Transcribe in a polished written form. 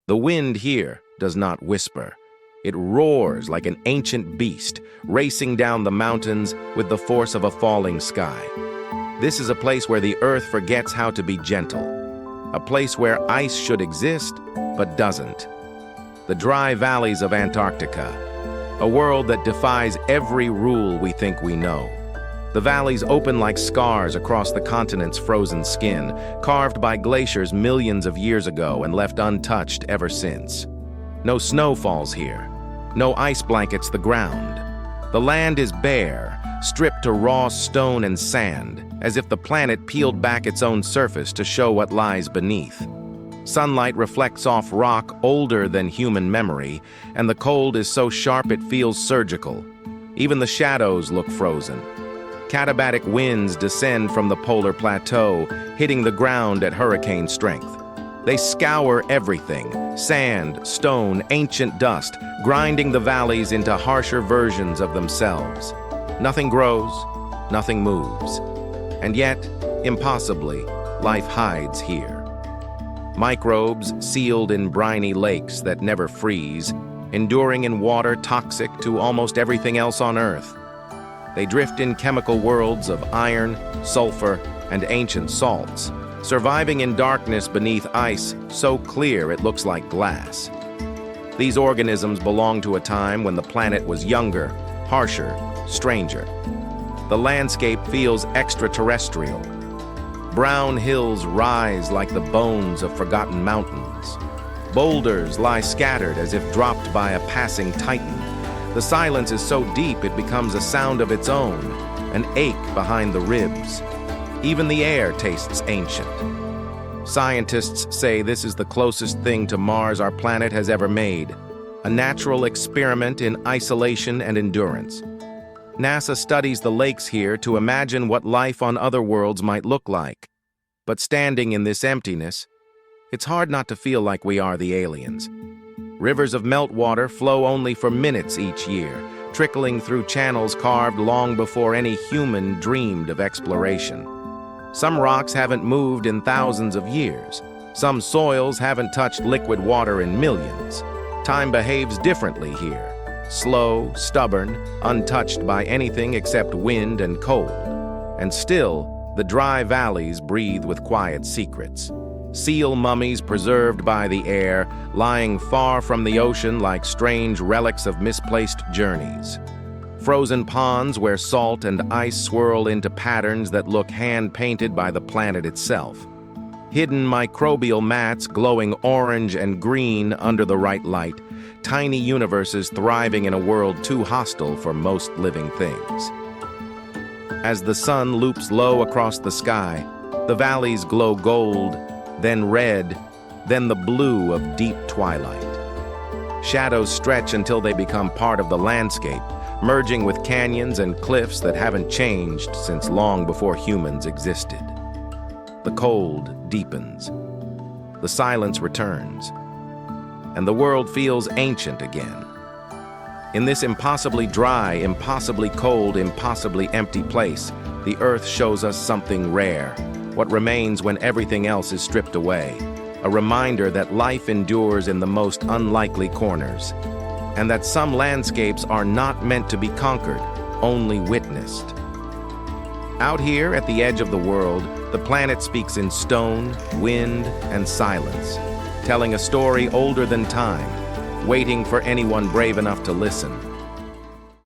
The wind here does not whisper. It roars like an ancient beast, racing down the mountains with the force of a falling sky. This is a place where the earth forgets how to be gentle. A place where ice should exist, but doesn't. The dry valleys of Antarctica. A world that defies every rule we think we know. The valleys open like scars across the continent's frozen skin, carved by glaciers millions of years ago and left untouched ever since. No snow falls here. No ice blankets the ground. The land is bare, stripped to raw stone and sand, as if the planet peeled back its own surface to show what lies beneath. Sunlight reflects off rock older than human memory, and the cold is so sharp it feels surgical. Even the shadows look frozen. Katabatic winds descend from the polar plateau, hitting the ground at hurricane strength. They scour everything, sand, stone, ancient dust, grinding the valleys into harsher versions of themselves. Nothing grows, nothing moves. And yet, impossibly, life hides here. Microbes sealed in briny lakes that never freeze, enduring in water toxic to almost everything else on Earth. They drift in chemical worlds of iron, sulfur, and ancient salts, surviving in darkness beneath ice so clear it looks like glass. These organisms belong to a time when the planet was younger, harsher, stranger. The landscape feels extraterrestrial. Brown hills rise like the bones of forgotten mountains. Boulders lie scattered as if dropped by a passing titan. The silence is so deep it becomes a sound of its own, an ache behind the ribs. Even the air tastes ancient. Scientists say this is the closest thing to Mars our planet has ever made, a natural experiment in isolation and endurance. NASA studies the lakes here to imagine what life on other worlds might look like. But standing in this emptiness, it's hard not to feel like we are the aliens. Rivers of meltwater flow only for minutes each year, trickling through channels carved long before any human dreamed of exploration. Some rocks haven't moved in thousands of years. Some soils haven't touched liquid water in millions. Time behaves differently here. Slow, stubborn, untouched by anything except wind and cold. And still, the dry valleys breathe with quiet secrets. Seal mummies preserved by the air, lying far from the ocean like strange relics of misplaced journeys. Frozen ponds where salt and ice swirl into patterns that look hand-painted by the planet itself. Hidden microbial mats glowing orange and green under the right light, tiny universes thriving in a world too hostile for most living things. As the sun loops low across the sky, the valleys glow gold, then red, then the blue of deep twilight. Shadows stretch until they become part of the landscape, merging with canyons and cliffs that haven't changed since long before humans existed. The cold deepens. The silence returns. And the world feels ancient again. In this impossibly dry, impossibly cold, impossibly empty place, the earth shows us something rare, what remains when everything else is stripped away, a reminder that life endures in the most unlikely corners, and that some landscapes are not meant to be conquered, only witnessed. Out here at the edge of the world, the planet speaks in stone, wind, and silence, telling a story older than time, waiting for anyone brave enough to listen.